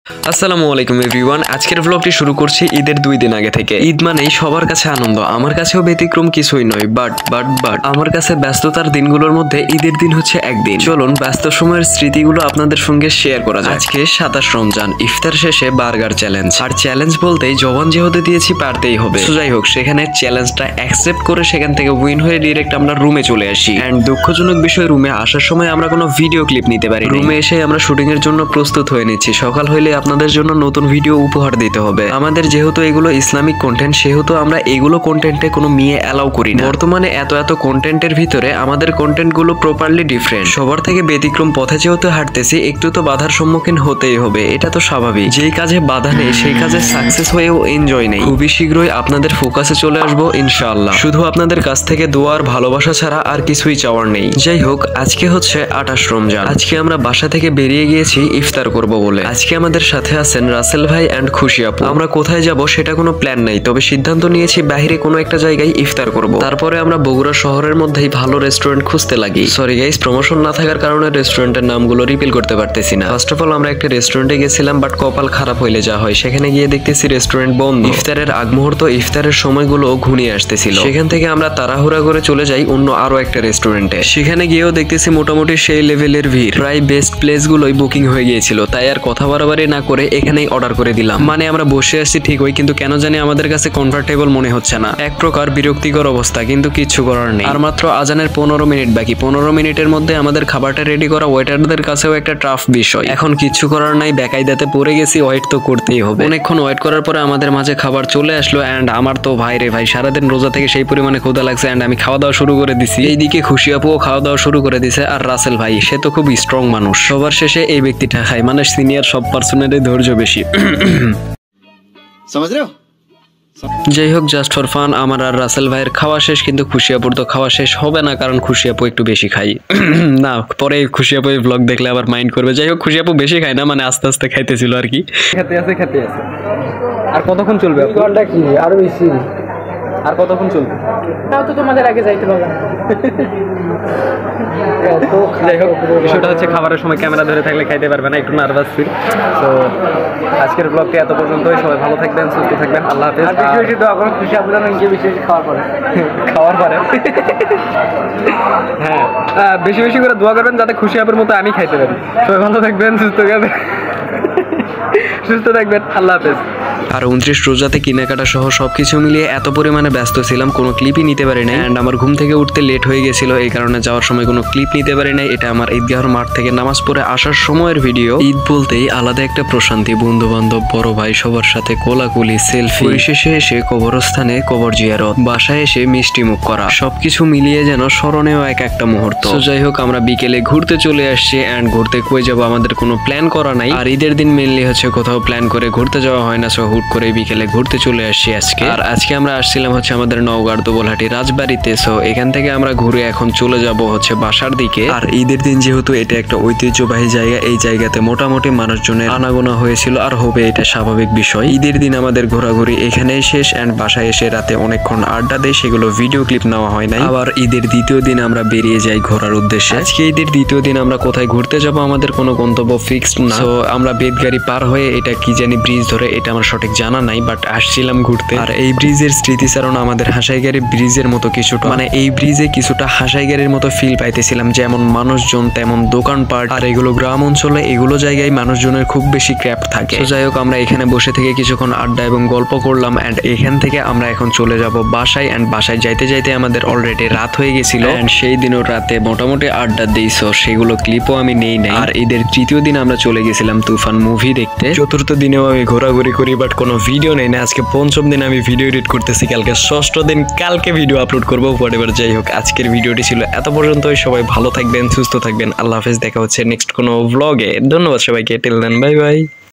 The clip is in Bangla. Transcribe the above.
আসসালামু আলাইকুম এভরিওয়ান। আজকের ব্লগটি শুরু করছি ঈদের 2 দিন আগে থেকে। ঈদ মানেই সবার কাছে আনন্দ, আমার কাছেও ব্যতিক্রম কিছুই নয়। বাট আমার কাছে ব্যস্ততার দিনগুলোর মধ্যে ঈদের দিন হচ্ছে একদিন। চলুন ব্যস্ত সময়ের স্মৃতিগুলো আপনাদের সঙ্গে শেয়ার করা যায়। আজকে 27 রমজান, ইফতার শেষে বার্গার চ্যালেঞ্জ। আর চ্যালেঞ্জ বলতেই জবান যেহেতু দিয়েছি পারতেই হবে। তো যাই হোক, সেখানে চ্যালেঞ্জটা অ্যাকসেপ্ট করে সেখান থেকে উইন হয়ে ডিরেক্ট আমরা রুমে চলে আসি। এন্ড দুঃখজনক বিষয়, রুমে আসার সময় আমরা কোনো ভিডিও ক্লিপ নিতে পারি। রুমে এসে আমরা শুটিং এর জন্য প্রস্তুত হয়ে নিচ্ছি। সকাল হইলে আপনাদের জন্য নতুন ভিডিও উপহার দিতে হবে। আমাদের যেহেতু এগুলো ইসলামিক কন্টেন্ট, সেহেতু আমরা এগুলো কন্টেন্টে কোনো মেয়ে অ্যালাউ করি না। বর্তমানে এত কন্টেন্টের ভিতরে আমাদের কন্টেন্ট গুলো প্রপারলি ডিফারেন্ট। সবার থেকে ব্যতিক্রম পথে যেহেতু হাঁটতেছি, একটু তো বাধার সম্মুখীন হতেই হবে, এটা তো স্বাভাবিক। যেই কাজে বাধা নেই সেই কাজে সাকসেস হয়েও এনজয় নেই। খুবই শীঘ্রই আপনাদের ফোকাসে চলে আসবো ইনশাআল্লাহ। শুধু আপনাদের কাছ থেকে দোয়া আর ভালোবাসা ছাড়া আর কিছুই চাওয়ার নেই। যাই হোক, আজকে হচ্ছে 28 রমজান। আজকে আমরা বাসা থেকে বেরিয়ে গিয়েছি ইফতার করব বলে। আজকে আমাদের সাথে আছেন রাসেল ভাই এন্ড খুশি আপু। আমরা কোথায় যাব সেটা কোনো প্ল্যান নাই, তবে সিদ্ধান্ত নিয়েছি বাইরে কোনো একটা জায়গায় ইফতার করব। তারপরে আমরা বগুড়া শহরের মধ্যেই ভালো রেস্টুরেন্ট খুঁজতে লাগি। সরি গাইস, প্রমোশন না থাকার কারণে রেস্টুরেন্টের নামগুলো রিপিল করতে পারতেছি না। ফার্স্ট অফ অল আমরা একটা রেস্টুরেন্টে গেছিলাম, বাট কপাল খারাপ হইলে যা হয়, সেখানে গিয়ে দেখতেছি রেস্টুরেন্ট বন্ধ। ইফতারের আগ মুহূর্ত, ইফতারের সময়গুলো ঘনিয়ে আসতেছিল। সেখান থেকে আমরা তাড়াহুড়া করে চলে যাই অন্য আরো একটা রেস্টুরেন্টে। সেখানে গিয়েও দেখতেছি মোটামুটি সেই লেভেলের ভিড়, প্রায় বেস্ট প্লেস গুলোই বুকিং হয়ে গিয়েছিল। তাই আর কথা বাড়াবাড়ি না করে এখানেই অর্ডার করে দিলাম। মানে আমরা বসে আসছি ঠিকই, কিন্তু কেন জানি আমাদের কাছে কমফোর্টেবল মনে হচ্ছে না। এক প্রকার বিরক্তিকর অবস্থা, কিন্তু কিছু করার নেই। আর মাত্র আজানের 15 মিনিট বাকি। 15 মিনিটের মধ্যে আমাদের খাবারটা রেডি করা ওয়েটারদের কাছেও একটা টাফ বিষয়। এখন কিছু করার নাই, বেকায়দাতে পড়ে গেছি, ওয়েট তো করতেই হবে। অনেকক্ষণ ওয়েট করার পরে আমাদের মাঝে খাবার চলে আসলো। এন্ড আমার তো ভাই রে ভাই, সারাদিন রোজা থেকে সেই পরিমাণে ক্ষুধা লাগছে। এন্ড আমি খাওয়া দাওয়া শুরু করে দিছি। এইদিকে খুশি আপুও খাওয়া দাওয়া শুরু করে দিছে। আর রাসেল ভাই, সে তো খুব স্ট্রং মানুষ। সবার শেষে এই ব্যক্তিটা খায়, মানে সিনিয়র সব পার্সনেরই ধৈর্য বেশি। समझ रहे हो? যাই হোক, জাস্ট ফর ফান আমার আর রাসেল ভাইয়ের খাওয়া শেষ, কিন্তু খুশি আপুর তো খাওয়া শেষ হবে না, কারণ খুশি আপু একটু বেশি খাই। না, পরে খুশি আপু এই ব্লগ দেখলে আবার মাইন্ড করবে। যাই হোক, খুশি আপু বেশি খায় না, মানে আস্তে আস্তে খাইতেছিল আর কি। খেতে আছে। আর কতক্ষণ চলবে আপু? ঘন্টা কি আরো বেশি? আর কতক্ষণ চলবে? তাও তো তোমাদের আগে যাইতে পারলাম। যাই হোক, বিষয়টা হচ্ছে খাবারের সময় ক্যামেরা ধরে থাকলে খাইতে পারবে না, একটু নার্ভাস ফিল। তো আজকের ব্লগটি এত পর্যন্তই। সবাই ভালো থাকবেন, সুস্থ থাকবেন, আল্লাহ হাফেজ। বেশি দোয়া করো খুশি আপনারা গিয়ে বেশি খাওয়ার পরে হ্যাঁ, বেশি বেশি করে দোয়া করবেন যাতে খুশি আপুর মতো আমি খাইতে পারি। সবাই ভালো থাকবেন, সুস্থ থাকবেন, আল্লাহ হাফেজ। আর 29 রোজাতে কেনাকাটা সহ সবকিছু মিলিয়ে এত পরিমাণে ব্যস্ত ছিলাম, কোনো ক্লিপই নিতে পারি নাই। অ্যান্ড আমার ঘুম থেকে উঠতে লেট হয়ে গেছিল, এই কারণে যাওয়ার সময় কোনো ক্লিপ নিতে পারি নাই। এটা আমার ঈদগাহর মাঠ থেকে নামাজ পড়ে আসার সময়ের ভিডিও। ঈদ বলতেই আলাদা একটা প্রশান্তি, বন্ধু বান্ধব, বড় ভাই সবার সাথে কোলাকুলি, সেলফি, পরিশেষে এসে কবরস্থানে কবর জিয়ারত, বাসায় এসে মিষ্টি মুখ করা, সবকিছু মিলিয়ে যেন স্মরণীয় একটা মুহূর্ত। তো যাই হোক, আমরা বিকেলে ঘুরতে চলে আসছি। অ্যান্ড ঘুরতে কই যাবো আমাদের কোনো প্ল্যান করা নাই। আর ঈদের দিন মেনলি হচ্ছে কোথাও প্ল্যান করে ঘুরতে যাওয়া হয় না, সো হুট করে বিকেলে ঘুরতে চলে আসছি আজকে। আর আজকে আমরা আসছিলাম হচ্ছে আমাদের নওগাঁর দোবলহাটি রাজবাড়িতে। সো এখান থেকে আমরা ঘুরে এখন চলে যাব হচ্ছে বাসার দিকে। আর ঈদের দিন যেহেতু এটা একটা ঐতিহ্যবাহী জায়গা, এই জায়গাতে মোটামুটি মানুষজনের আনাগোনা হয়েছিল, আর হবে, এটা স্বাভাবিক বিষয়। ঈদের দিন আমাদের ঘোরাঘুরি এখানেই শেষ। অ্যান্ড বাসায় এসে রাতে অনেকক্ষণ আড্ডা দেয়, সেগুলো ভিডিও ক্লিপ নেওয়া হয় নাই। আবার ঈদের দ্বিতীয় দিন আমরা বেরিয়ে যাই ঘোরার উদ্দেশ্যে। আজকে ঈদের দ্বিতীয় দিন আমরা কোথায় ঘুরতে যাব আমাদের কোনো গন্তব্য ফিক্সড না। সো আমরা বেদগাড়ি পার হয়ে, এটা কি জানি ব্রিজ ধরে, এটা আমার সঠিক জানা নাই, বাট আসছিলাম ঘুরতে। আর এই ব্রিজের স্মৃতিচারণ আমাদের হাসাইগাড়ি ব্রিজের মতো কিছুটা, মানে এই ব্রিজে কিছুটা হাসাইগাড়ির মতো ফিল পাইতেছিলাম। যেমন মানুষজন তেমন দোকানপাট, আর এগুলো গ্রাম অঞ্চলে, এগুলো জায়গায় মানুষজনের খুব বেশি ক্র্যাফট থাকে। তো যাই হোক, আমরা এখানে বসে থেকে কিছুক্ষণ আড্ডা এবং গল্প করলাম। অ্যান্ড এখান থেকে আমরা এখন চলে যাব বাসায়। অ্যান্ড বাসায় যাইতে যাইতে আমাদের অলরেডি রাত হয়ে গেছিল। অ্যান্ড সেই দিনও রাতে মোটামুটি আড্ডা দিই, সো সেগুলো ক্লিপও আমি নেই নাই। আর ঈদের তৃতীয় দিন আমরা চলে গেছিলাম তুফান মুভি দেখতে। চতুর্থ দিনেও আমি ঘোরাঘুরি করি, বাট কোনো ভিডিও নেই না। আজকে পঞ্চম দিন আমি ভিডিও এডিট করতেছি, কালকে ষষ্ঠ দিন, কালকে ভিডিও আপলোড করবো হোয়াটএভার। যাই হোক, আজকের ভিডিওটি ছিল এত পর্যন্তই। সবাই ভালো থাকবেন, সুস্থ থাকবেন, আল্লাহ হাফেজ। দেখা হচ্ছে নেক্সট কোনো ব্লগে। ধন্যবাদ সবাইকে, টিল দেন, বাই বাই।